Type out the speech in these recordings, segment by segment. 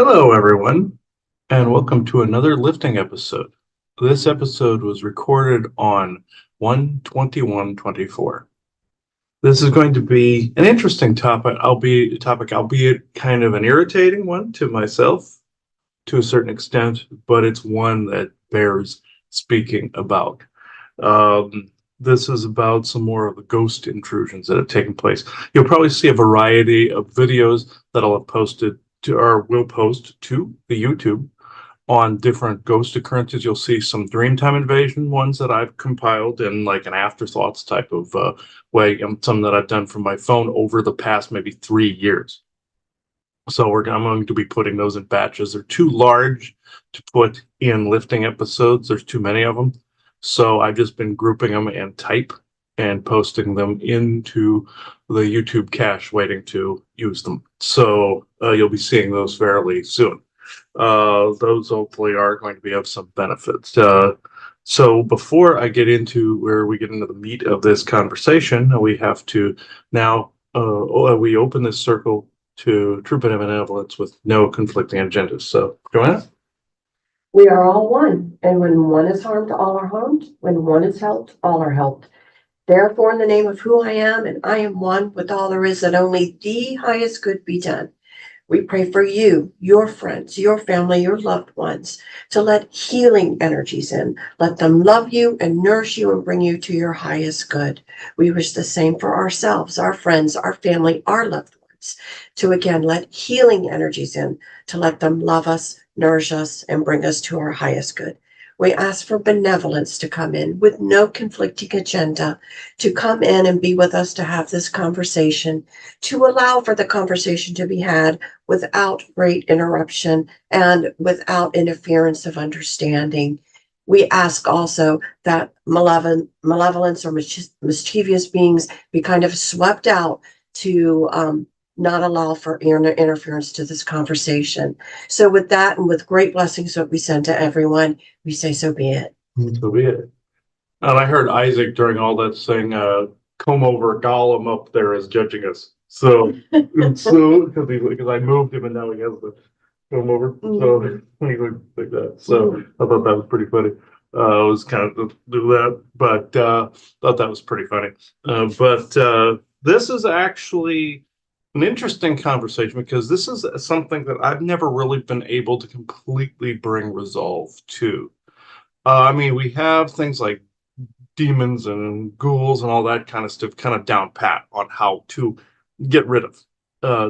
Hello, everyone, and welcome to another lifting episode. This episode was recorded on 1/21/24. This is going to be an interesting albeit kind of an irritating one to myself to a certain extent, but it's one that bears speaking about. Um, this is about some more of the ghost intrusions that have taken place. You'll probably see a variety of videos that I'll have posted to or will post to the YouTube on different ghost occurrences. You'll see some Dreamtime Invasion ones that I've compiled in like an afterthoughts type of way, and some that I've done from my phone over the past maybe 3 years. So I'm going to be putting those in batches. They're too large to put in lifting episodes. There's too many of them. So I've just been grouping them in type and posting them into the YouTube cache, waiting to use them. So you'll be seeing those fairly soon. Those hopefully are going to be of some benefits. So before I get into where we get into the meat of this conversation, we have to now we open this circle to true benevolence with no conflicting agendas. So, Joanna? We are all one, and when one is harmed, all are harmed. When one is helped, all are helped. Therefore, in the name of who I am, and I am one with all there is, that only the highest good be done. We pray for you, your friends, your family, your loved ones, to let healing energies in. Let them love you and nourish you and bring you to your highest good. We wish the same for ourselves, our friends, our family, our loved ones, to again let healing energies in, to let them love us, nourish us, and bring us to our highest good. We ask for benevolence to come in with no conflicting agenda, to come in and be with us to have this conversation, to allow for the conversation to be had without great interruption and without interference of understanding. We ask also that malevolence or mischievous beings be kind of swept out to not allow for interference to this conversation. So with that and with great blessings that we send to everyone, we say so be it. So be it. And I heard Isaac during all that saying, "Come over, Gollum up there is judging us." So, because I moved him and now he has the come over. So he looked like that. So I thought that was pretty funny. I was kind of to do that, but thought that was pretty funny. But this is actually an interesting conversation because this is something that I've never really been able to completely bring resolve to. I mean, we have things like demons and ghouls and all that kind of stuff kind of down pat on how to get rid of.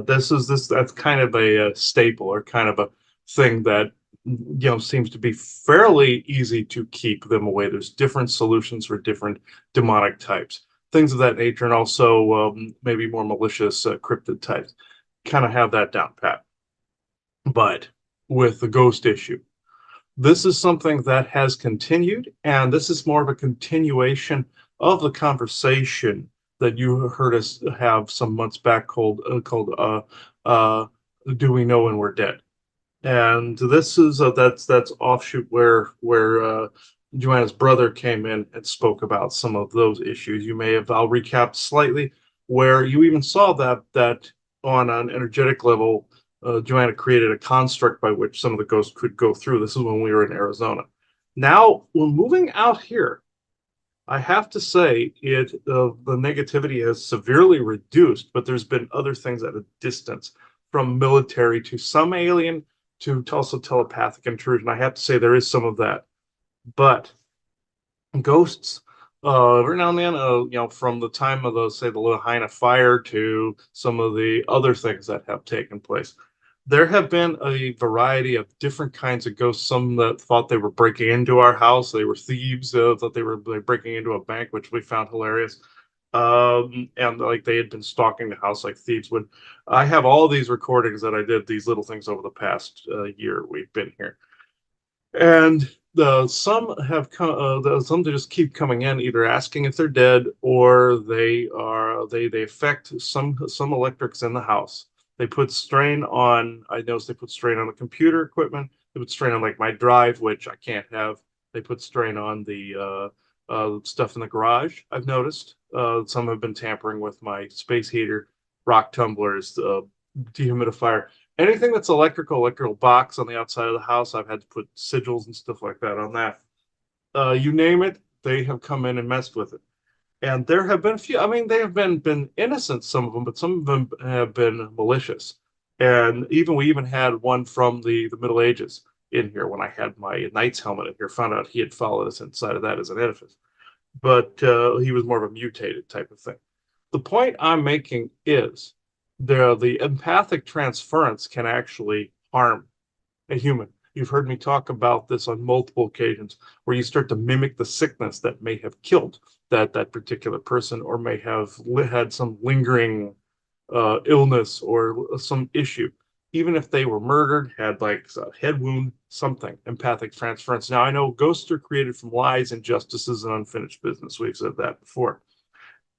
That's kind of a staple or kind of a thing that seems to be fairly easy to keep them away. There's different solutions for different demonic types, things of that nature, and also maybe more malicious cryptid types. Kind of have that down pat. But with the ghost issue, this is something that has continued, and this is more of a continuation of the conversation that you heard us have some months back called "Do We Know When We're Dead?" And this is that's offshoot where Joanna's brother came in and spoke about some of those issues. I'll recap slightly where you even saw that on an energetic level Joanna created a construct by which some of the ghosts could go through. This is when we were in Arizona. Now we're moving out here. I have to say the negativity has severely reduced, but there's been other things at a distance, from military to some alien to also telepathic intrusion. I have to say there is some of that, but ghosts. Every now and then, from the time of the Lahaina fire to some of the other things that have taken place, there have been a variety of different kinds of ghosts. Some that thought they were breaking into our house. They were thieves. Thought they were breaking into a bank, which we found hilarious. And like they had been stalking the house like thieves would. I have all these recordings that I did these little things over the past year we've been here, and some have come. Some just keep coming in, either asking if they're dead or they affect some electrics in the house. They put strain on. I noticed they put strain on the computer equipment. They put strain on like my drive, which I can't have. They put strain on the stuff in the garage. I've noticed some have been tampering with my space heater, rock tumblers, dehumidifier, anything that's electrical box on the outside of the house, I've had to put sigils and stuff like that on that. You name it, they have come in and messed with it. And there have been a few, I mean, they have been innocent, some of them, but some of them have been malicious. And we even had one from the Middle Ages in here when I had my knight's helmet in here, found out he had followed us inside of that as an edifice. But he was more of a mutated type of thing. The point I'm making is the empathic transference can actually harm a human. You've heard me talk about this on multiple occasions, where you start to mimic the sickness that may have killed that particular person, or may have had some lingering illness or some issue. Even if they were murdered, had like a head wound, something, empathic transference. Now, I know ghosts are created from lies, injustices, and unfinished business. We've said that before.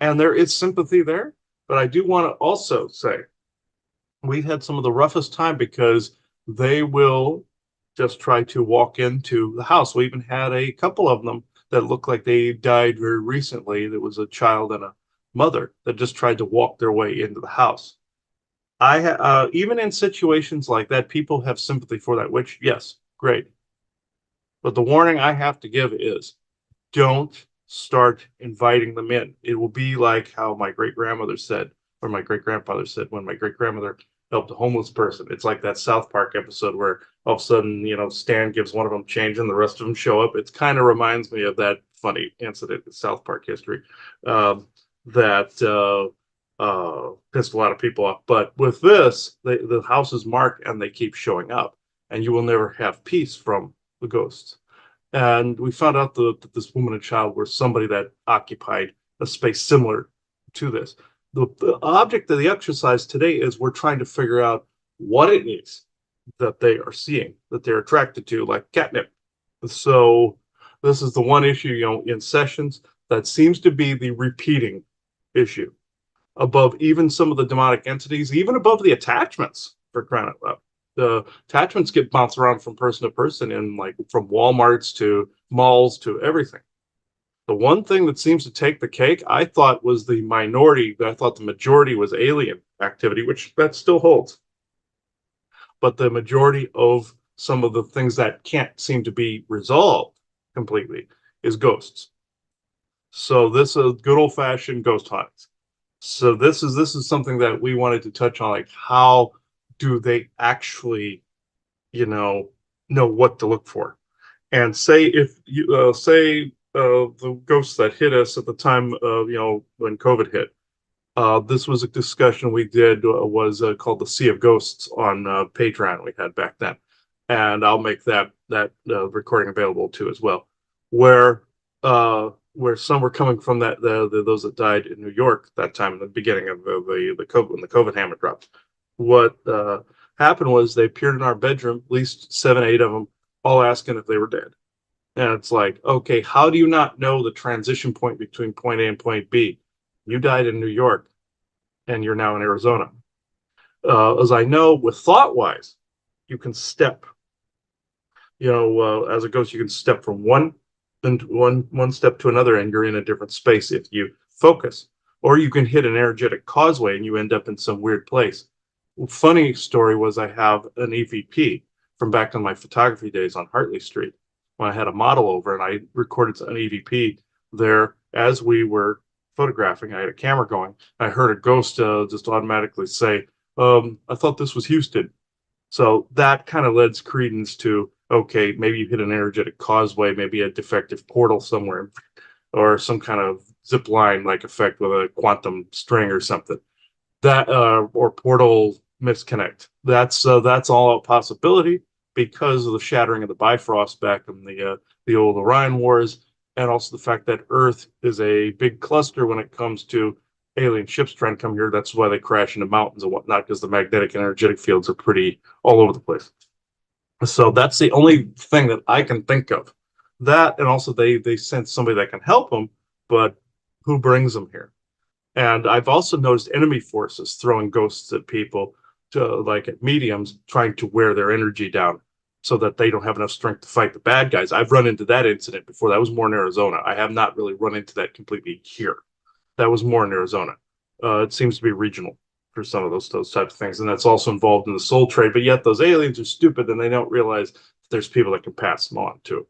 And there is sympathy there. But I do want to also say we've had some of the roughest time because they will just try to walk into the house. We even had a couple of them that looked like they died very recently. There was a child and a mother that just tried to walk their way into the house. Even in situations like that, people have sympathy for that, which, yes, great. But the warning I have to give is don't start inviting them in. It will be like how my great grandmother said, or my great grandfather said, when my great grandmother helped a homeless person. It's like that South Park episode where all of a sudden, Stan gives one of them change and the rest of them show up. It kind of reminds me of that funny incident in South Park history that pissed a lot of people off. But with this, the house is marked and they keep showing up, and you will never have peace from the ghosts. And we found out that this woman and child were somebody that occupied a space similar to this. The object of the exercise today is we're trying to figure out what it is that they are seeing, that they're attracted to, like catnip. So this is the one issue, in sessions that seems to be the repeating issue above even some of the demonic entities, even above the attachments, for crying out loud. The attachments get bounced around from person to person, and like from Walmarts to malls to everything. The one thing that seems to take the cake, I thought, was the minority. I thought the majority was alien activity, which that still holds. But the majority of some of the things that can't seem to be resolved completely is ghosts. So this is good old fashioned ghost hauntings. So this is something that we wanted to touch on, like how do they actually, know what to look for? And say if you the ghosts that hit us at the time of when COVID hit. This was a discussion we did was called the Sea of Ghosts on Patreon we had back then, and I'll make that recording available too as well, where some were coming from those that died in New York that time in the beginning of the COVID, when the COVID hammer dropped. What happened was they appeared in our bedroom, at least 7, 8 of them, all asking if they were dead. And it's like, okay, how do you not know the transition point between point A and point B? You died in New York, and you're now in Arizona. As I know, with ThoughtWise, you can step. As it goes, you can step from one step to another, and you're in a different space if you focus. Or you can hit an energetic causeway, and you end up in some weird place. Funny story was I have an EVP from back in my photography days on Hartley Street, when I had a model over and I recorded an EVP there as we were photographing. I had a camera going. I heard a ghost just automatically say, I thought this was Houston. So that kind of lends credence to, okay, maybe you hit an energetic causeway, maybe a defective portal somewhere, or some kind of zip line like effect with a quantum string or something. That or portal misconnect. That's all a possibility, because of the shattering of the Bifrost back in the old Orion Wars, and also the fact that Earth is a big cluster when it comes to alien ships trying to come here. That's why they crash into mountains and whatnot, because the magnetic and energetic fields are pretty all over the place. So that's the only thing that I can think of. That, and also they sent somebody that can help them, but who brings them here? And I've also noticed enemy forces throwing ghosts at people, like at mediums, trying to wear their energy down so that they don't have enough strength to fight the bad guys. I've run into that incident before. That was more in Arizona. I have not really run into that completely here. That was more in Arizona. It seems to be regional. for some of those types of things, and that's also involved in the soul trade. But yet those aliens are stupid and they don't realize there's people that can pass them on to,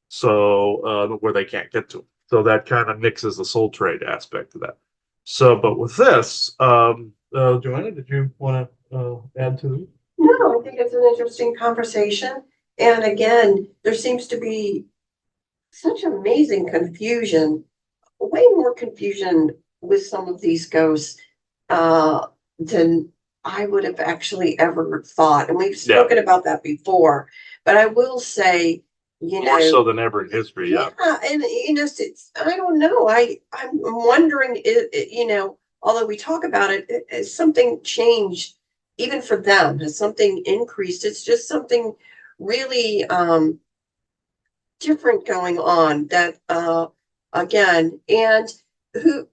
so where they can't get to them. So that kind of mixes the soul trade aspect of that. So, but with this, Joanna, did you want to add to it? No, I think it's an interesting conversation. And again, there seems to be such amazing confusion, way more confusion with some of these ghosts than I would have actually ever thought. And we've spoken about that before. But I will say, you More know, so than ever in history, yeah. and it's I don't know. I'm wondering, although we talk about it, has something changed even for them? Has something increased? It's just something really different going on that again, and who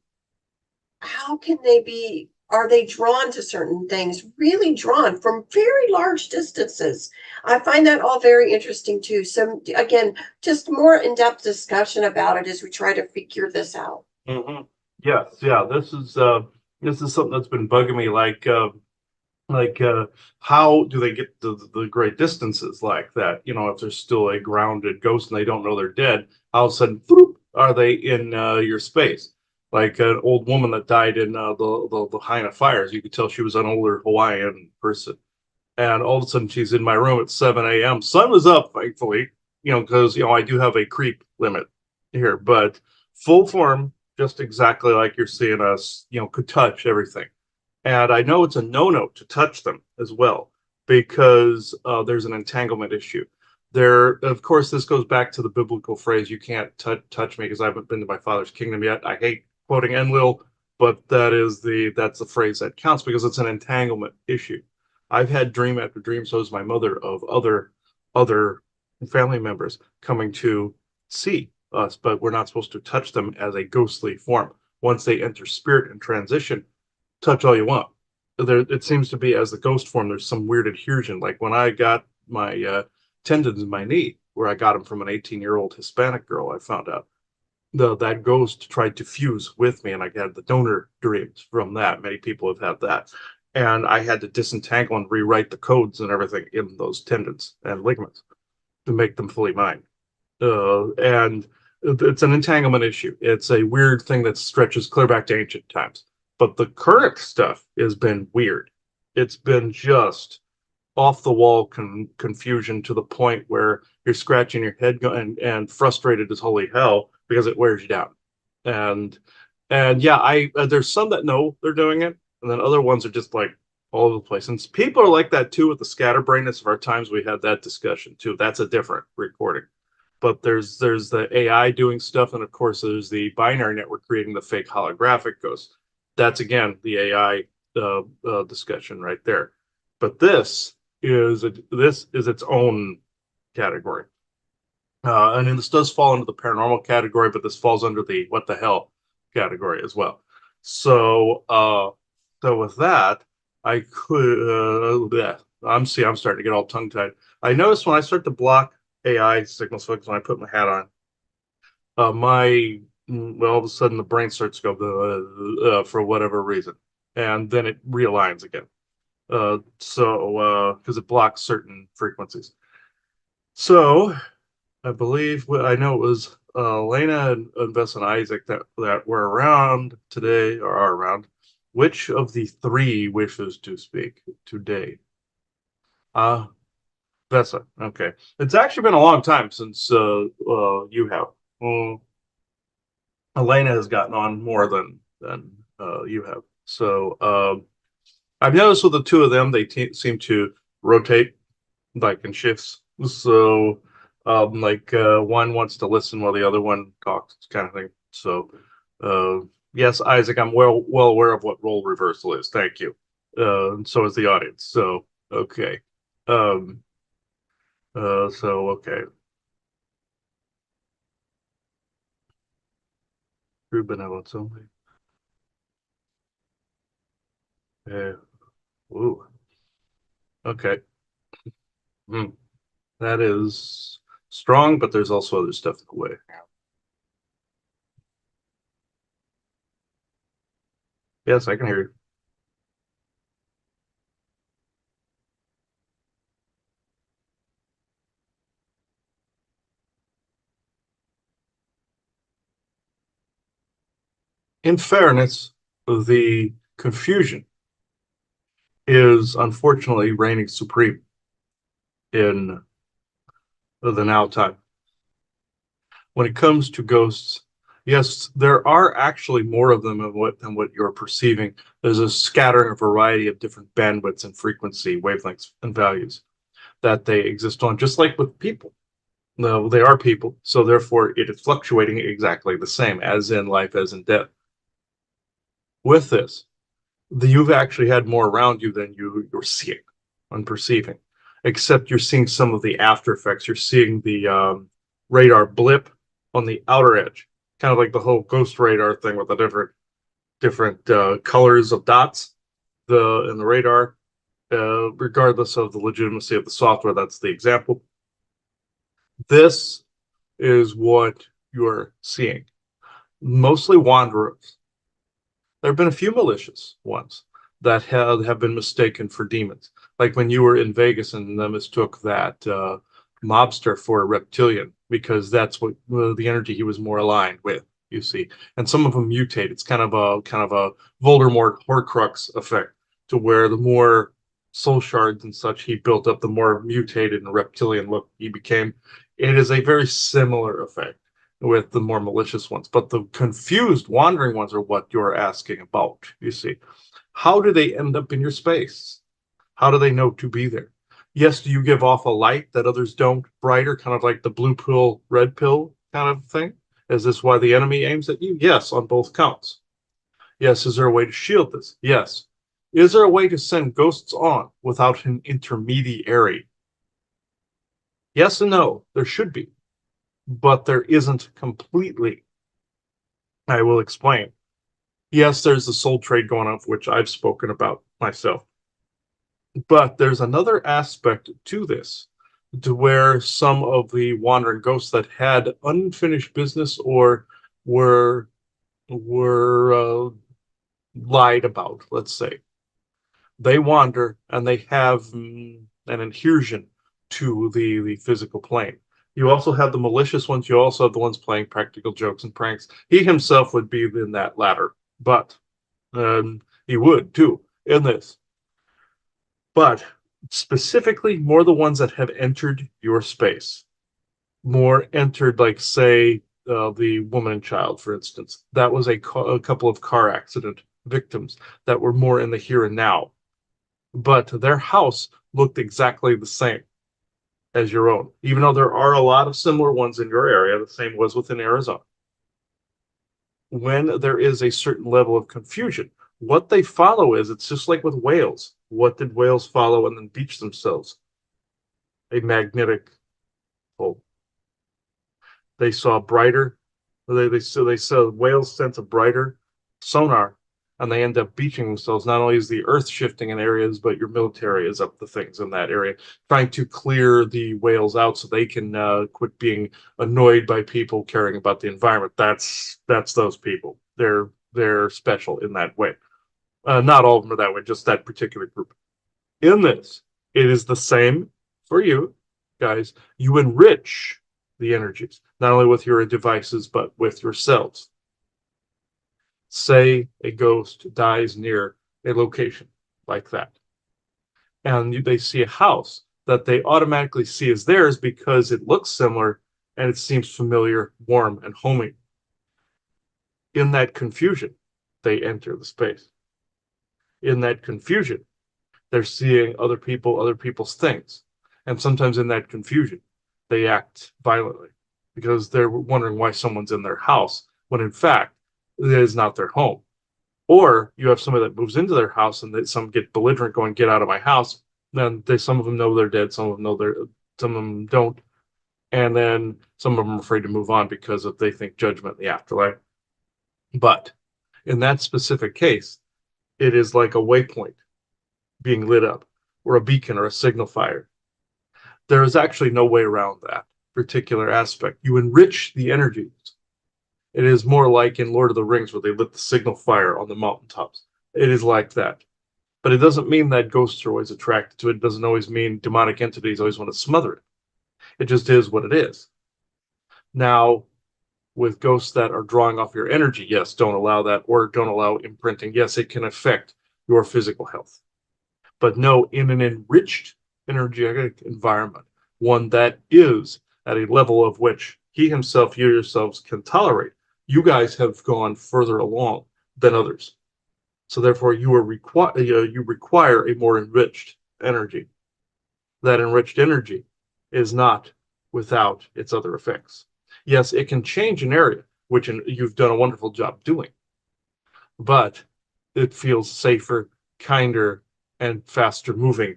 how can they be, are they drawn to certain things, really drawn from very large distances? I find that all very interesting too. So again, just more in-depth discussion about it as we try to figure this out. Mm-hmm. Yes, yeah. This is something that's been bugging me. How do they get the great distances like that? You know, if there's still a grounded ghost and they don't know they're dead, all of a sudden, whoop, are they in your space? Like an old woman that died in the Haina fires. You could tell she was an older Hawaiian person, and all of a sudden she's in my room at 7 a.m. Sun was up, thankfully, you know, because I do have a creep limit here, but full form, just exactly like you're seeing us, could touch everything. And I know it's a no-no to touch them as well because there's an entanglement issue. There, of course, this goes back to the biblical phrase, "You can't touch me because I haven't been to my Father's kingdom yet." I hate quoting Enlil, but that's the phrase that counts because it's an entanglement issue. I've had dream after dream, so has my mother, of other family members coming to see us, but we're not supposed to touch them as a ghostly form. Once they enter spirit and transition, touch all you want. There, it seems to be as the ghost form, there's some weird adhesion. Like when I got my tendons in my knee, where I got them from an 18-year-old Hispanic girl, I found out that ghost tried to fuse with me, and I had the donor dreams from that. Many people have had that, and I had to disentangle and rewrite the codes and everything in those tendons and ligaments to make them fully mine. And it's an entanglement issue. It's a weird thing that stretches clear back to ancient times. But the current stuff has been weird. It's been just off the wall confusion to the point where you're scratching your head and frustrated as holy hell because it wears you down. And and yeah, I there's some that know they're doing it, and then other ones are just like all over the place. And people are like that too with the scatterbrainness of our times. We had that discussion too. That's a different recording. But there's the AI doing stuff, and of course there's the binary network creating the fake holographic ghosts. That's again the AI discussion right there. But this is its own category, and then this does fall into the paranormal category, but this falls under the what the hell category as well. So so with that, I could yeah, I'm starting to get all tongue tied. I notice when I start to block AI signals focus when I put my hat on, well, all of a sudden the brain starts to go for whatever reason, and then it realigns again. So because it blocks certain frequencies. So I believe I know it was Lena and Bess and Isaac that were around today or are around. Which of the three wishes to speak today? Uh Vessa. Okay, it's actually been a long time since you have. Well, Elena has gotten on more than you have. So I've noticed with the two of them, they seem to rotate like in shifts. So one wants to listen while the other one talks, kind of thing. So yes, Isaac, I'm well aware of what role reversal is. Thank you. And so is the audience. So okay. Um, so okay. True benevolence only. Ooh. Okay. Hmm. That is strong, but there's also other stuff in the way. Yes, I can hear you. In fairness, the confusion is unfortunately reigning supreme in the now time. When it comes to ghosts, yes, there are actually more of them than what you're perceiving. There's a scattering, a variety of different bandwidths and frequency, wavelengths, and values that they exist on, just like with people. No, they are people, so therefore it is fluctuating exactly the same as in life, as in death. With this, you've actually had more around you than you're seeing and perceiving, except you're seeing some of the after effects. You're seeing the radar blip on the outer edge, kind of like the whole ghost radar thing with the different colors of dots in the radar. Regardless of the legitimacy of the software, that's the example. This is what you're seeing. Mostly wanderers. There have been a few malicious ones that have been mistaken for demons. Like when you were in Vegas and mistook that mobster for a reptilian because that's what the energy he was more aligned with, you see. And some of them mutate. It's kind of a Voldemort Horcrux effect, to where the more soul shards and such he built up, the more mutated and reptilian look he became. It is a very similar effect with the more malicious ones. But the confused, wandering ones are what you're asking about, you see. How do they end up in your space? How do they know to be there? Yes, do you give off a light that others don't, brighter, kind of like the blue pill, red pill kind of thing? Is this why the enemy aims at you? Yes, on both counts. Yes, is there a way to shield this? Yes. Is there a way to send ghosts on without an intermediary? Yes and no, there should be, but there isn't completely. I will explain. Yes, there's the soul trade going on, which I've spoken about myself. But there's another aspect to this, to where some of the wandering ghosts that had unfinished business or were lied about, let's say, they wander and they have an adhesion to the physical plane. You also have the malicious ones. You also have the ones playing practical jokes and pranks. He himself would be in that latter, but he would too in this. But specifically, more the ones that have entered your space, more entered, like, say, the woman and child, for instance. That was a couple of car accident victims that were more in the here and now. But their house looked exactly the same as your own, even though there are a lot of similar ones in your area. The same was within Arizona. When there is a certain level of confusion, what they follow is, it's just like with whales. What did whales follow and then beach themselves? A magnetic pole. They saw brighter. They saw whales sense a brighter sonar, and they end up beaching themselves. Not only is the Earth shifting in areas, but your military is up to things in that area, trying to clear the whales out so they can quit being annoyed by people caring about the environment. That's those people. They're special in that way. Not all of them are that way, just that particular group. In this, it is the same for you guys. You enrich the energies, not only with your devices, but with yourselves. Say a ghost dies near a location like that, and they see a house that they automatically see as theirs because it looks similar and it seems familiar, warm, and homey. In that confusion, they enter the space. In that confusion, they're seeing other people, other people's things. And sometimes in that confusion, they act violently because they're wondering why someone's in their house when in fact it is not their home. Or you have somebody that moves into their house and some get belligerent, going, "Get out of my house." Then some of them know they're dead, some of them some of them don't, and then some of them are afraid to move on because of they think judgment in the afterlife. But in that specific case, it is like a waypoint being lit up, or a beacon or a signal fire. There is actually no way around that particular aspect. You enrich the energies. It is more like in Lord of the Rings where they lit the signal fire on the mountaintops. It is like that. But it doesn't mean that ghosts are always attracted to it. It doesn't always mean demonic entities always want to smother it. It just is what it is. Now, with ghosts that are drawing off your energy, yes, don't allow that, or don't allow imprinting. Yes, it can affect your physical health. But no, in an enriched energetic environment, one that is at a level of which he himself, you yourselves can tolerate, you guys have gone further along than others. So therefore, you require a more enriched energy. That enriched energy is not without its other effects. Yes, it can change an area, which you've done a wonderful job doing, but it feels safer, kinder, and faster moving,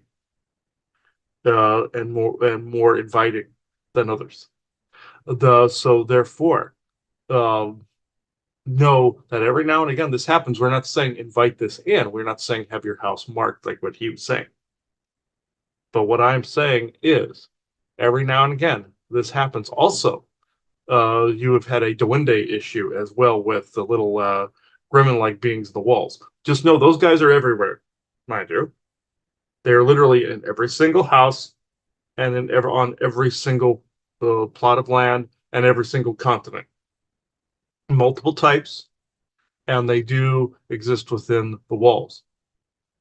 and more inviting than others. So therefore, um, know that every now and again this happens. We're not saying invite this in. We're not saying have your house marked like what he was saying. But what I'm saying is every now and again this happens. Also, you have had a Duende issue as well with the little gremlin-like beings in the walls. Just know those guys are everywhere, mind you. They're literally in every single house and on every single plot of land and every single continent. Multiple types, and they do exist within the walls.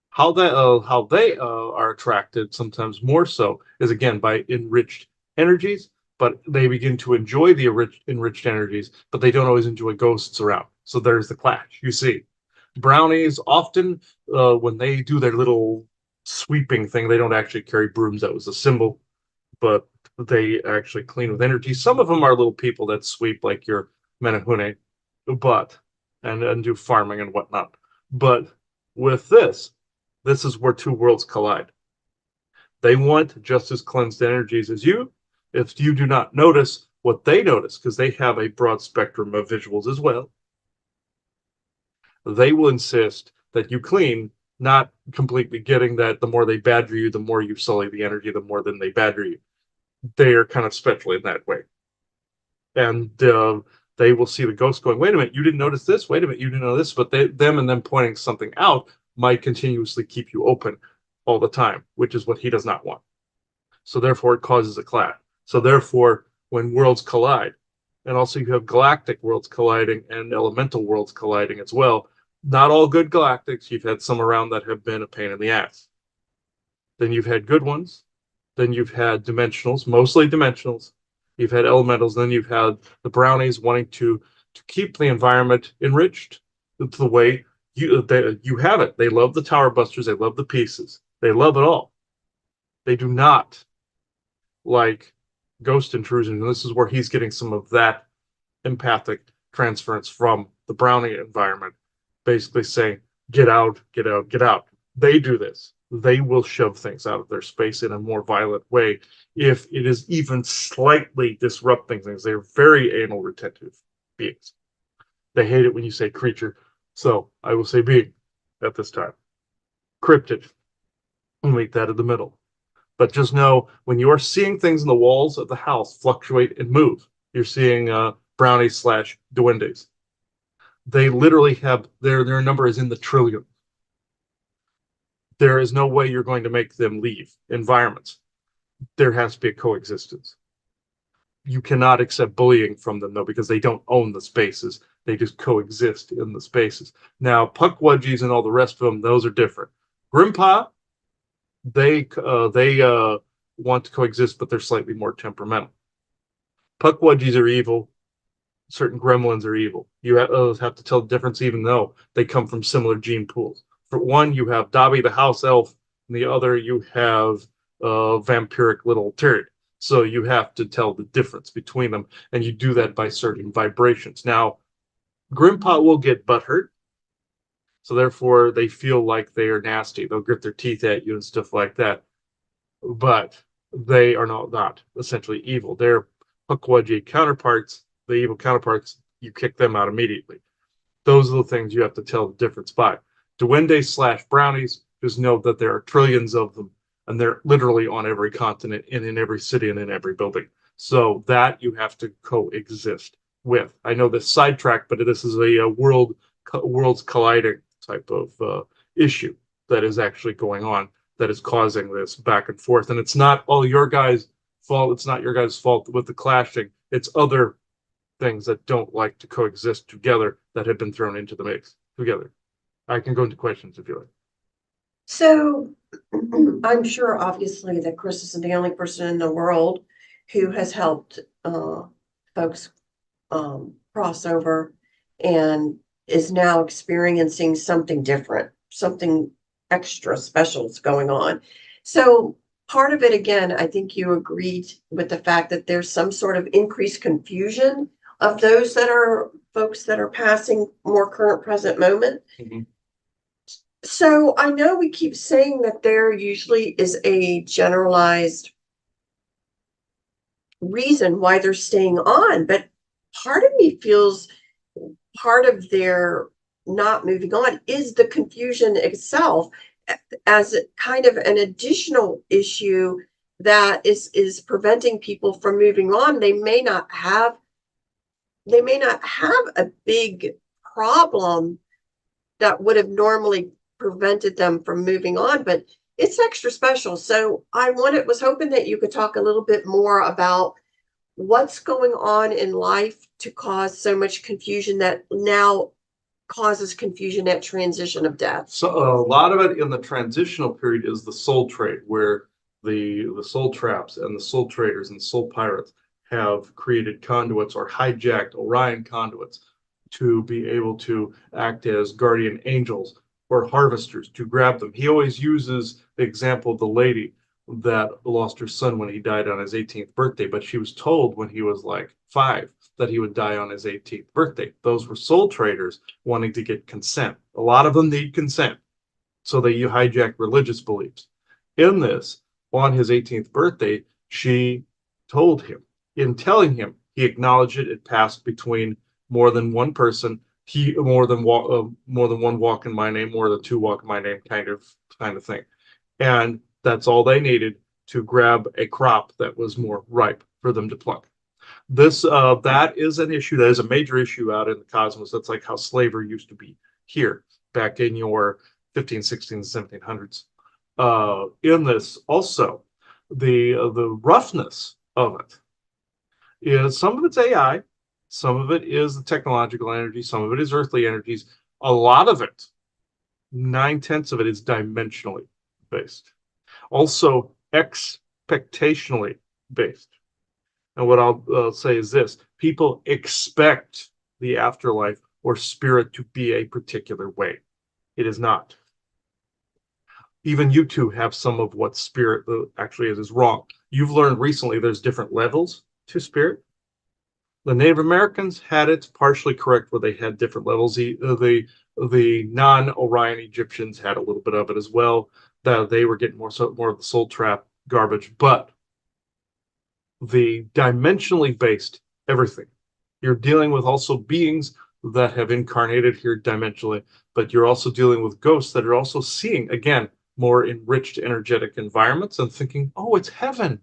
How they are attracted sometimes more so is again by enriched energies, but they begin to enjoy the enriched energies, but they don't always enjoy ghosts around. So there's the clash. You see, brownies often when they do their little sweeping thing, they don't actually carry brooms. That was a symbol, but they actually clean with energy. Some of them are little people that sweep like your Menehune, but and do farming and whatnot. But with this is where two worlds collide. They want just as cleansed energies as you. If you do not notice what they notice, because they have a broad spectrum of visuals as well, they will insist that you clean, not completely getting that the more they badger you, the more you sully the energy, the more than they badger you. They are kind of special in that way. And they will see the ghost going, wait a minute, you didn't notice this? Wait a minute, you didn't know this? But them pointing something out might continuously keep you open all the time, which is what he does not want. So therefore, it causes a clash. So therefore, when worlds collide, and also you have galactic worlds colliding and elemental worlds colliding as well, not all good galactics. You've had some around that have been a pain in the ass. Then you've had good ones. Then you've had dimensionals, mostly dimensionals. You've had elementals. Then you've had the brownies wanting to keep the environment enriched to the way you have it. They love the tower busters. They love the pieces. They love it all. They do not like ghost intrusion. And this is where he's getting some of that empathic transference from the brownie environment, basically saying, get out, get out, get out. They do this. They will shove things out of their space in a more violent way if it is even slightly disrupting things. They're very anal retentive beings. They hate it when you say creature. So I will say being at this time. Cryptid. We'll make that in the middle. But just know when you are seeing things in the walls of the house fluctuate and move, you're seeing brownies / duendes. They literally have their number is in the trillion. There is no way you're going to make them leave environments. There has to be a coexistence. You cannot accept bullying from them though, because they don't own the spaces. They just coexist in the spaces. Now, Pukwudgies and all the rest of them, those are different. Grimpa, they want to coexist, but they're slightly more temperamental. Pukwudgies are evil. Certain gremlins are evil. You have to tell the difference, even though they come from similar gene pools. For one, you have Dobby the house elf, and the other you have vampiric little turd. So you have to tell the difference between them, and you do that by certain vibrations. Now, Grimpot will get butthurt, so therefore they feel like they are nasty. They'll grit their teeth at you and stuff like that. But they are not essentially evil. They're Pukwudgie counterparts. The evil counterparts, you kick them out immediately. Those are the things you have to tell the difference by. Duendes / brownies, just know that there are trillions of them, and they're literally on every continent and in every city and in every building. So that you have to coexist with. I know this sidetrack, but this is a worlds colliding type of issue that is actually going on that is causing this back and forth. And it's not all your guys' fault. It's not your guys' fault with the clashing. It's other things that don't like to coexist together that have been thrown into the mix together. I can go into questions if you like. So I'm sure obviously that Chris isn't the only person in the world who has helped folks cross over and is now experiencing something different, something extra special is going on. So part of it, again, I think you agreed with the fact that there's some sort of increased confusion of those that are folks that are passing more current present moment. Mhm. So I know we keep saying that there usually is a generalized reason why they're staying on, but part of me feels part of their not moving on is the confusion itself as kind of an additional issue that is preventing people from moving on. They may not have a big problem that would have normally prevented them from moving on, but it's extra special. So was hoping that you could talk a little bit more about what's going on in life to cause so much confusion that now causes confusion at transition of death. So a lot of it in the transitional period is the soul trade, where the soul traps and the soul traders and soul pirates have created conduits or hijacked Orion conduits to be able to act as guardian angels or harvesters to grab them. He always uses the example of the lady that lost her son when he died on his 18th birthday, but she was told when he was like 5 that he would die on his 18th birthday. Those were soul traders wanting to get consent. A lot of them need consent, so they hijack religious beliefs. In this, on his 18th birthday, she told him, in telling him, he acknowledged it. It passed between more than one person. More than one walk in my name, more than 2 walk in my name, kind of thing. And that's all they needed to grab a crop that was more ripe for them to pluck. That is an issue. That is a major issue out in the cosmos. That's like how slavery used to be here back in your 15, 16, 1700s. In this also, the roughness of it is some of it's AI, some of it is the technological energy, some of it is earthly energies. A lot of it, 9/10 of it, is dimensionally based. Also, expectationally based. And what I'll say is this: people expect the afterlife or spirit to be a particular way. It is not. Even you two have some of what spirit actually is wrong. You've learned recently there's different levels to spirit. The Native Americans had it partially correct where they had different levels. The non-Orion Egyptians had a little bit of it as well. That they were getting more of the soul trap garbage, but the dimensionally based everything. You're dealing with also beings that have incarnated here dimensionally, but you're also dealing with ghosts that are also seeing, again, more enriched energetic environments and thinking, oh, it's heaven.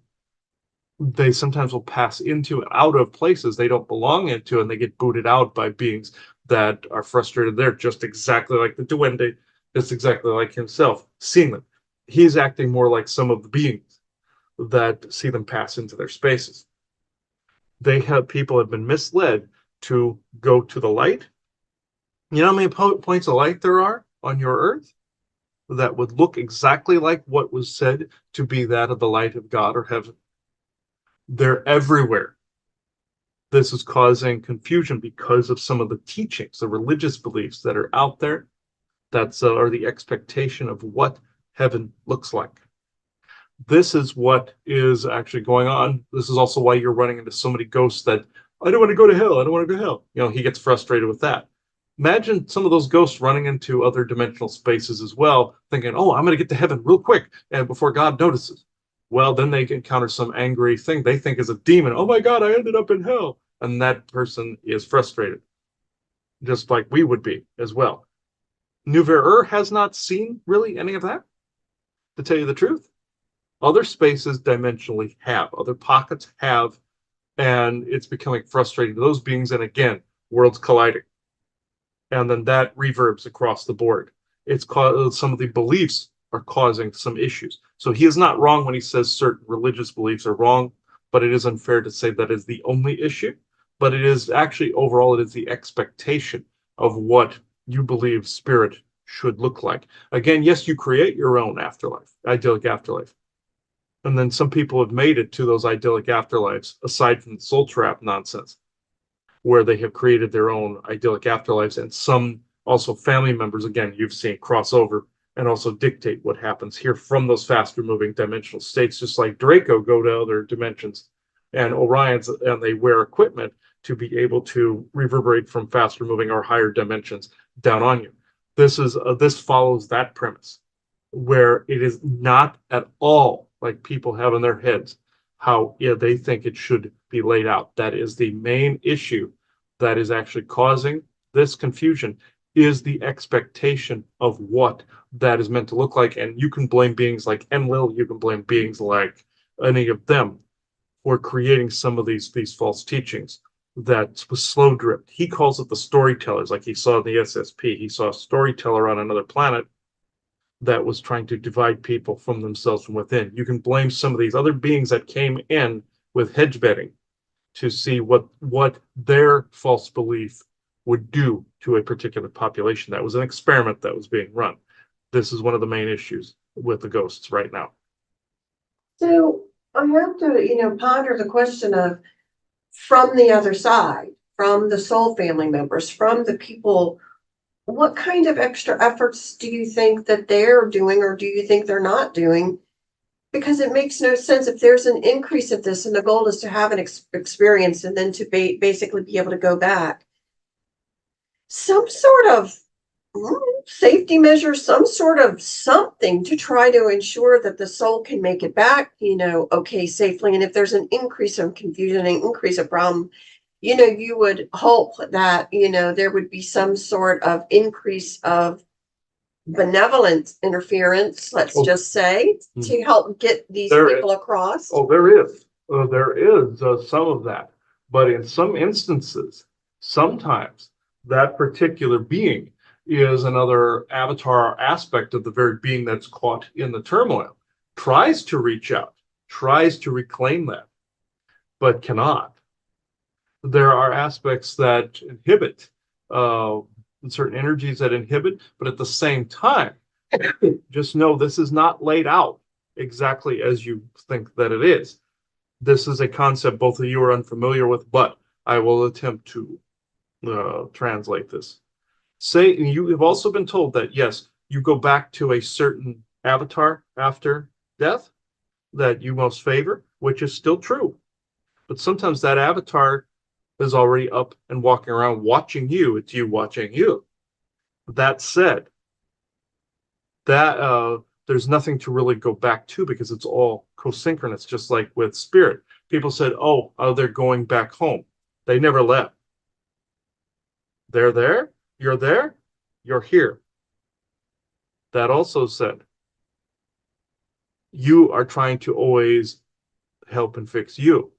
They sometimes will pass into and out of places they don't belong into, and they get booted out by beings that are frustrated there, just exactly like the Duende, just exactly like himself, seeing them. He's acting more like some of the beings that see them pass into their spaces. People have been misled to go to the light. You know how many points of light there are on your earth that would look exactly like what was said to be that of the light of God or heaven? They're everywhere. This is causing confusion because of some of the teachings, the religious beliefs that are out there that are the expectation of what heaven looks like. This is what is actually going on. This is also why you're running into so many ghosts that, I don't want to go to hell. I don't want to go to hell. You know, he gets frustrated with that. Imagine some of those ghosts running into other dimensional spaces as well, thinking, oh, I'm going to get to heaven real quick and before God notices. Well, then they encounter some angry thing they think is a demon. Oh my God, I ended up in hell. And that person is frustrated, just like we would be as well. Nouveau has not seen really any of that, to tell you the truth. Other spaces dimensionally have, other pockets have, and it's becoming frustrating to those beings. And again, worlds colliding. And then that reverbs across the board. It's some of the beliefs are causing some issues. So he is not wrong when he says certain religious beliefs are wrong, but it is unfair to say that is the only issue. but it is actually overall, it is the expectation of what you believe spirit should look like. Again, yes, you create your own afterlife, idyllic afterlife. And then some people have made it to those idyllic afterlives, aside from the soul trap nonsense, where they have created their own idyllic afterlives. And some also family members, again, you've seen cross over and also dictate what happens here from those faster moving dimensional states, just like Draco go to other dimensions and Orion's, and they wear equipment to be able to reverberate from faster moving or higher dimensions down on you. This follows that premise, where it is not at all like people have in their heads how they think it should be laid out. That is the main issue that is actually causing this confusion, is the expectation of what that is meant to look like. And you can blame beings like Enlil, you can blame beings like any of them for creating some of these false teachings. That was slow drift. He calls it the storytellers, like he saw in the SSP. He saw a storyteller on another planet that was trying to divide people from themselves from within. You can blame some of these other beings that came in with hedge betting to see what their false belief would do to a particular population. That was an experiment that was being run. This is one of the main issues with the ghosts right now. So I have to, ponder the question of, from the other side, from the soul family members, from the people, what kind of extra efforts do you think that they're doing, or do you think they're not doing? Because it makes no sense if there's an increase of this and the goal is to have an experience and then to basically be able to go back. Some sort of safety measure, some sort of something to try to ensure that the soul can make it back, okay, safely. And if there's an increase of confusion, an increase of problem, you would hope that, there would be some sort of increase of benevolent interference, let's just say, to help get these people across. Oh, there is. Some of that. But in some instances, sometimes that particular being is another avatar aspect of the very being that's caught in the turmoil, tries to reach out, tries to reclaim that, but cannot. There are aspects that inhibit, certain energies that inhibit, but at the same time, just know this is not laid out exactly as you think that it is. This is a concept both of you are unfamiliar with, but I will attempt to translate this. Say, you have also been told that, yes, you go back to a certain avatar after death that you most favor, which is still true. But sometimes that avatar is already up and walking around watching you. It's you watching you. That said, that there's nothing to really go back to because it's all co-synchronous, just like with spirit. People said, oh, they're going back home. They never left. They're there, you're here. That also said, you are trying to always help and fix you.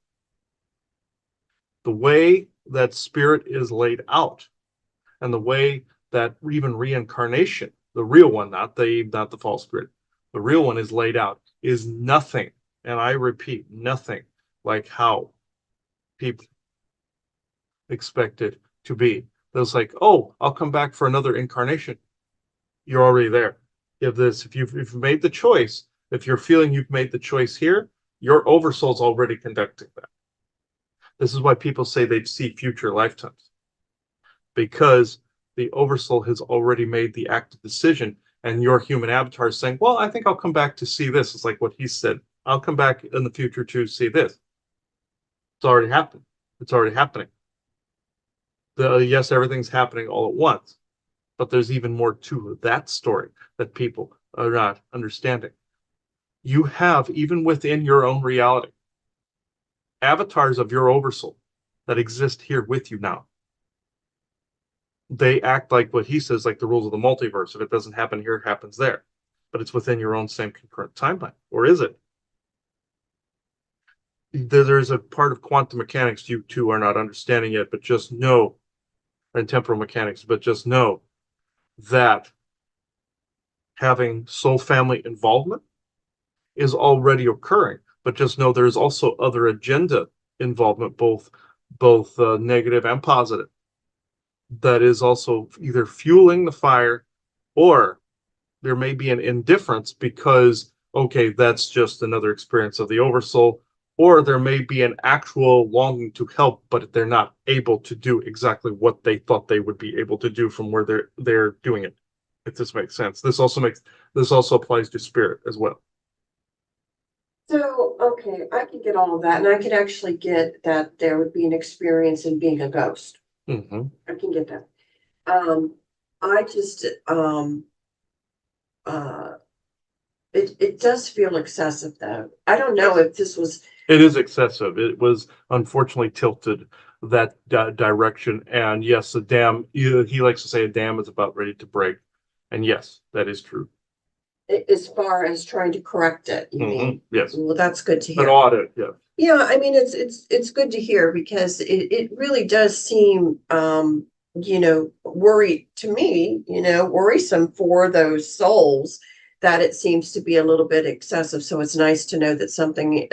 The way that spirit is laid out, and the way that even reincarnation, the real one, not the false spirit, the real one is laid out, is nothing, and I repeat, nothing like how people expect it to be. It's like, oh, I'll come back for another incarnation. You're already there. If you've made the choice, if you're feeling you've made the choice here, your oversoul's already conducting that. This is why people say they'd see future lifetimes, because the oversoul has already made the active decision, and your human avatar is saying, well, I think I'll come back to see this. It's like what he said. I'll come back in the future to see this. It's already happened. It's already happening. Yes, everything's happening all at once, but there's even more to that story that people are not understanding. You have, even within your own reality, avatars of your oversoul that exist here with you now. They act like what he says, like the rules of the multiverse. If it doesn't happen here, it happens there. But it's within your own same concurrent timeline. Or is it? There's a part of quantum mechanics you two are not understanding yet, but just know, and temporal mechanics, but just know that having soul family involvement is already occurring. But just know there's also other agenda involvement, both both negative and positive, that is also either fueling the fire, or there may be an indifference because, okay, that's just another experience of the oversoul, or there may be an actual longing to help, but they're not able to do exactly what they thought they would be able to do from where they're doing it. If this makes sense. This also applies to spirit as well. So, okay, I could get all of that, and I could actually get that there would be an experience in being a ghost. Mm-hmm. I can get that. I just, uh, it does feel excessive though. I don't know if this was, It is excessive. It was unfortunately tilted that direction. And yes, the dam, he likes to say a dam is about ready to break. And yes, that is true. as far as trying to correct it, you mean? Yes. Well, that's good to An hear. audit, yeah. Yeah, I mean, it's good to hear because it really does seem, worry to me, worrisome for those souls that it seems to be a little bit excessive. So it's nice to know that something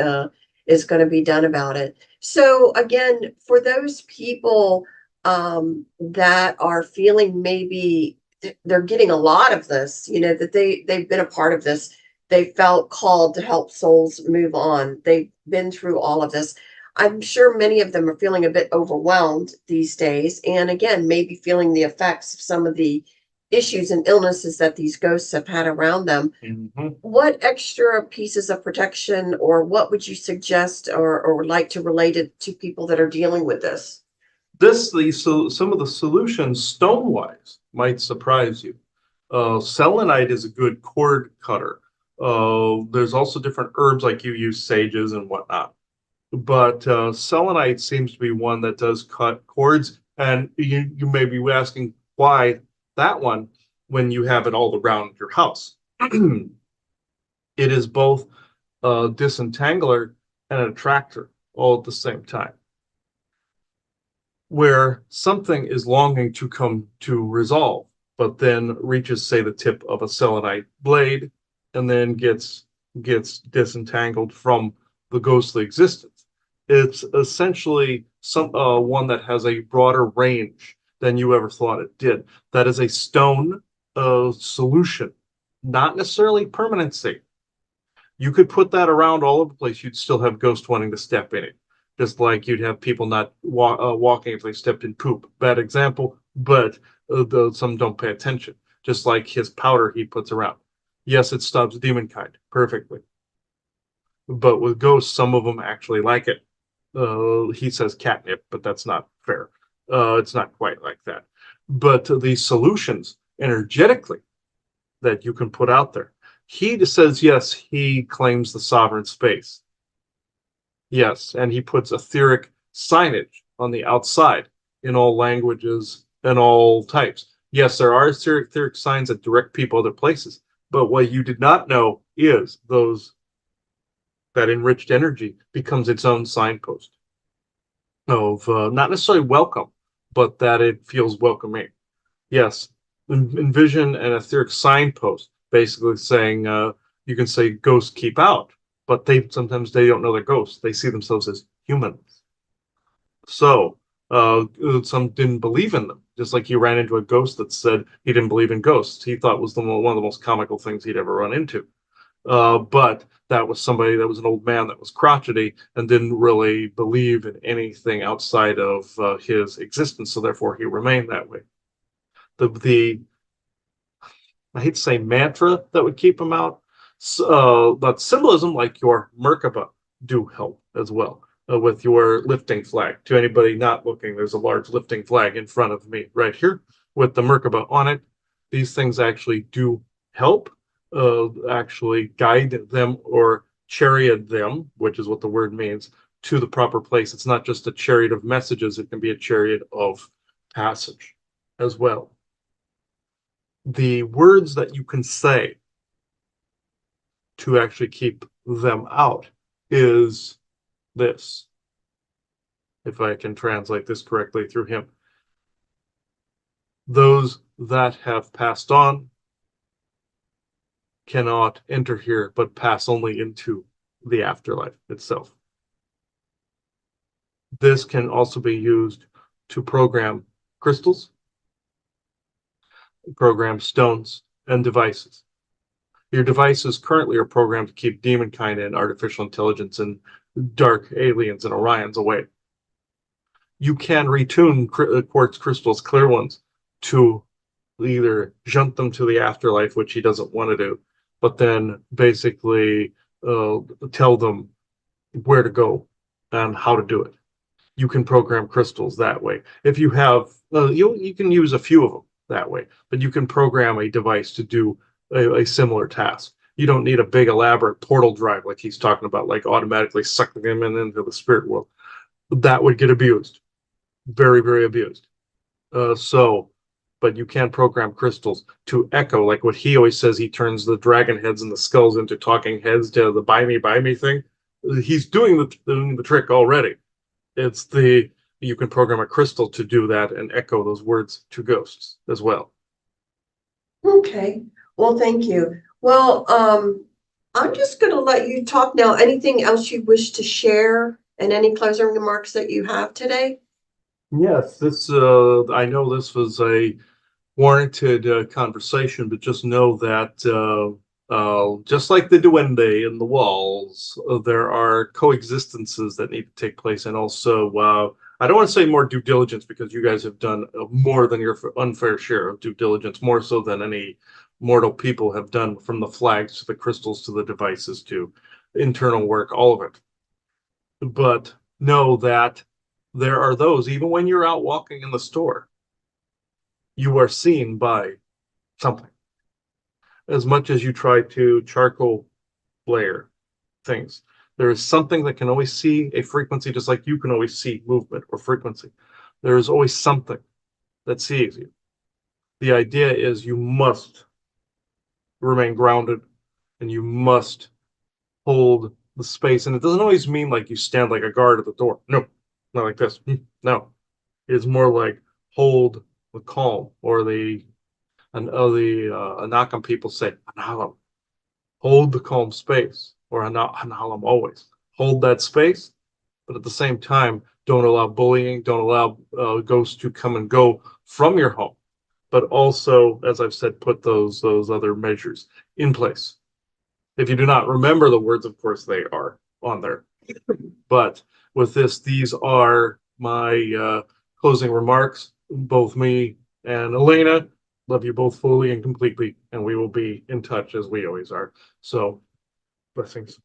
is going to be done about it. So again, for those people that are feeling maybe they're getting a lot of this, that they've been a part of this, they felt called to help souls move on. They've been through all of this. I'm sure many of them are feeling a bit overwhelmed these days. And again, maybe feeling the effects of some of the issues and illnesses that these ghosts have had around them. Mm-hmm. What extra pieces of protection or what would you suggest or would like to relate it to people that are dealing with this? So some of the solutions stone wise might surprise you. Selenite is a good cord cutter. There's also different herbs like you use sages and whatnot. But selenite seems to be one that does cut cords. And you may be asking why that one when you have it all around your house. It is both a disentangler and an attractor all at the same time. Where something is longing to come to resolve, but then reaches, say, the tip of a selenite blade and then gets disentangled from the ghostly existence. It's essentially some one that has a broader range than you ever thought it did. That is a stone solution, not necessarily permanency. You could put that around all over the place. You'd still have ghosts wanting to step in it. Just like you'd have people not walking if they stepped in poop. Bad example, but some don't pay attention. Just like his powder he puts around. Yes, it stops demon kind perfectly. But with ghosts, some of them actually like it. He says catnip, but that's not fair. It's not quite like that. But these solutions energetically that you can put out there. He just says, yes, he claims the sovereign space. Yes, and he puts etheric signage on the outside in all languages and all types. Yes, there are etheric signs that direct people other places, but what you did not know is that enriched energy becomes its own signpost of not necessarily welcome, but that it feels welcoming. Yes, envision an etheric signpost, basically saying you can say ghosts keep out, but sometimes they don't know they're ghosts. They see themselves as humans. So some didn't believe in them. Just like he ran into a ghost that said he didn't believe in ghosts. He thought was one of the most comical things he'd ever run into. But that was somebody that was an old man that was crotchety and didn't really believe in anything outside of his existence. So therefore, he remained that way. The I hate to say mantra that would keep him out, but symbolism like your Merkaba do help as well with your lifting flag. To anybody not looking, there's a large lifting flag in front of me right here with the Merkaba on it. These things actually do help, actually guide them or chariot them, which is what the word means, to the proper place. It's not just a chariot of messages, it can be a chariot of passage as well. The words that you can say to actually keep them out is this, if I can translate this correctly through him. Those that have passed on cannot enter here, but pass only into the afterlife itself. This can also be used to program crystals, program stones, and devices. Your devices currently are programmed to keep demonkind and artificial intelligence and dark aliens and Orions away. You can retune quartz crystals, clear ones, to either jump them to the afterlife, which he doesn't want to do, but then basically uh, tell them where to go and how to do it. You can program crystals that way. If you have, you can use a few of them that way, but you can program a device to do a similar task. You don't need a big elaborate portal drive like he's talking about, like automatically sucking them into the spirit world. That would get abused, very, very abused. So, but you can program crystals to echo, like what he always says. He turns the dragon heads and the skulls into talking heads to the buy me thing. He's doing the trick already. It's the You can program a crystal to do that and echo those words to ghosts as well. Okay, well, thank you. Well, I'm just gonna let you talk now. Anything else you wish to share and any closing remarks that you have today? Yes, this I know this was a warranted conversation, but just know that just like the duende in the walls, there are coexistences that need to take place, and also I don't want to say more due diligence because you guys have done more than your unfair share of due diligence, more so than any mortal people have done, from the flags to the crystals to the devices to internal work, all of it. But know that there are those, even when you're out walking in the store, you are seen by something. As much as you try to charcoal layer things, there is something that can always see a frequency, just like you can always see movement or frequency. There is always something that sees you. The idea is you must remain grounded and you must hold the space. And it doesn't always mean like you stand like a guard at the door. No, not like this. No, it's more like hold the calm, or the Anakam people say Analam. Hold the calm space, or Analam always. Hold that space, but at the same time, don't allow bullying, don't allow ghosts to come and go from your home. But also, as I've said, put those other measures in place. If you do not remember the words, of course, they are on there. But with this, these are my closing remarks. Both me and Elena love you both fully and completely, and we will be in touch as we always are. So, blessings.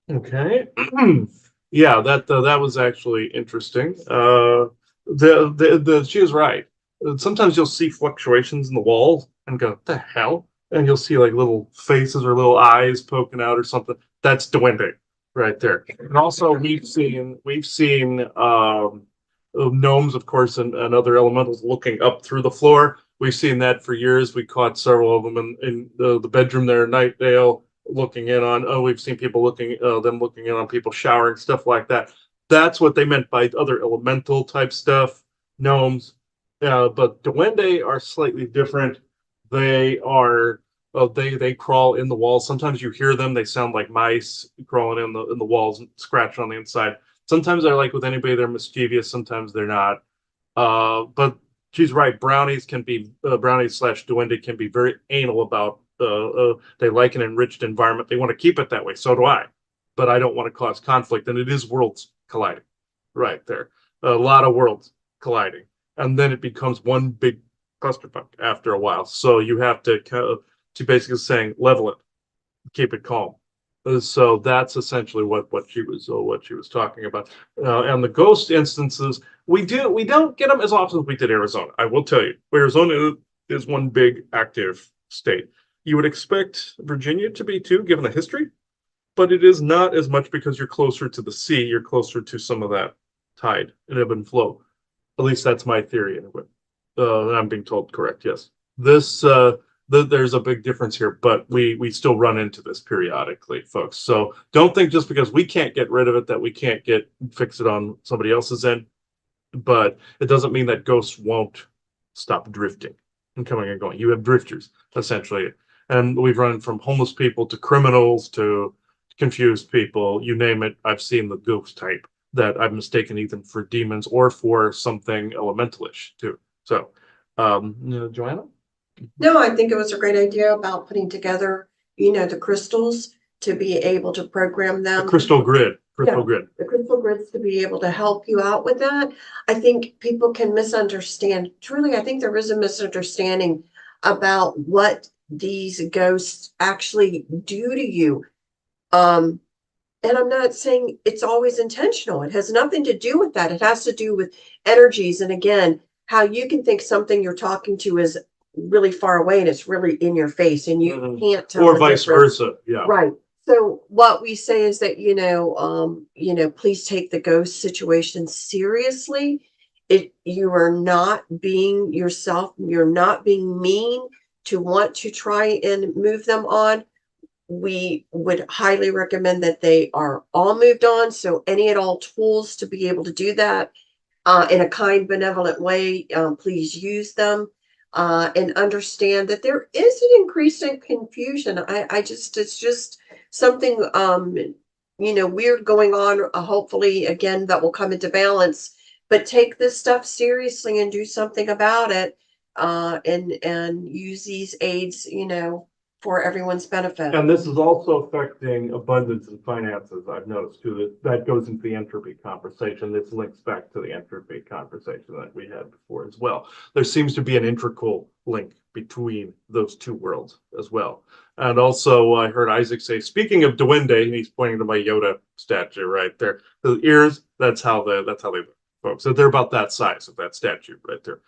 Okay. Yeah, that was actually interesting. She was right. Sometimes you'll see fluctuations in the walls and go, "The hell?" And you'll see like little faces or little eyes poking out or something. That's duende right there. And also we've seen gnomes, of course, and other elementals looking up through the floor. We've seen that for years. We caught several of them in the bedroom there, Nightdale, looking in on. Oh, we've seen people them looking in on people showering, stuff like that. That's what they meant by other elemental type stuff, gnomes. But duende are slightly different. They are they crawl in the walls. Sometimes you hear them. They sound like mice crawling in the walls and scratching on the inside. Sometimes they're like with anybody, they're mischievous. Sometimes they're not. But she's right. Brownies slash duende can be very anal about. They like an enriched environment. They want to keep it that way. So do I. But I don't want to cause conflict. And it is worlds colliding right there. A lot of worlds colliding. And then it becomes one big clusterfuck after a while. So you have to basically saying level it, keep it calm. So that's essentially what she was talking about. And the ghost instances, we don't get them as often as we did Arizona. I will tell you, Arizona is one big active state. You would expect Virginia to be too, given the history, but it is not as much because you're closer to the sea. You're closer to some of that tide and ebb and flow. At least that's my theory anyway. I'm being told correct. Yes. This there's a big difference here, but we still run into this periodically, folks. So don't think just because we can't get rid of it that we can't fix it on somebody else's end. But it doesn't mean that ghosts won't stop drifting and coming and going. You have drifters essentially, And we've run from homeless people to criminals to confused people, you name it. I've seen the ghost type that I've mistaken either for demons or for something elementalish too. So, Joanna? No, I think it was a great idea about putting together, the crystals to be able to program The them. crystal grid, crystal Yeah. grid. The crystal grids to be able to help you out with that. I think people can misunderstand. Truly, I think there is a misunderstanding about what these ghosts actually do to you. Um, and I'm not saying it's always intentional. It has nothing to do with that. It has to do with energies. And again, how you can think something you're talking to is really far away and it's really in your face and you Mhm. can't tell Or the vice difference. versa. Yeah. Right. So what we say is that, please take the ghost situation seriously. You are not being yourself. You're not being mean to want to try and move them on. We would highly recommend that they are all moved on. So any and all tools to be able to do that in a kind, benevolent way, please use them. And understand that there is an increase in confusion. It's just something, weird going on. Hopefully, again, that will come into balance. But take this stuff seriously and do something about it. And use these aids, for everyone's benefit. And this is also affecting abundance and finances. I've noticed too that goes into the entropy conversation. This links back to the entropy conversation that we had before as well. There seems to be an integral link between those two worlds as well. And also, I heard Isaac say, speaking of Duende, and he's pointing to my Yoda statue right there. The ears, that's how they look, folks. So they're about that size of that statue right there.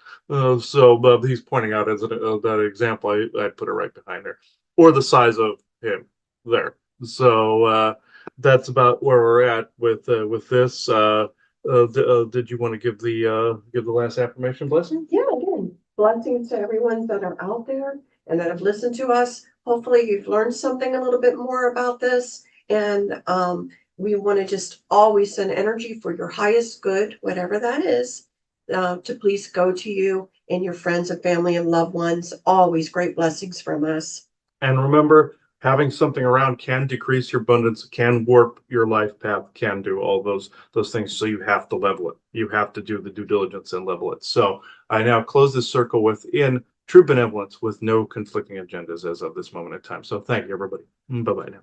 So he's pointing out as that example. I put it right behind there, or the size of him there. So that's about where we're at with this. Did you want to give the last affirmation blessing? Yeah, again, blessings to everyone that are out there and that have listened to us. Hopefully you've learned something a little bit more about this. And we want to just always send energy for your highest good, whatever that is, to please go to you and your friends and family and loved ones. Always great blessings from us. And remember, having something around can decrease your abundance, can warp your life path, can do all those things. So you have to level it. You have to do the due diligence and level it. So I now close this circle within true benevolence with no conflicting agendas as of this moment in time. So thank you, everybody. Bye-bye now.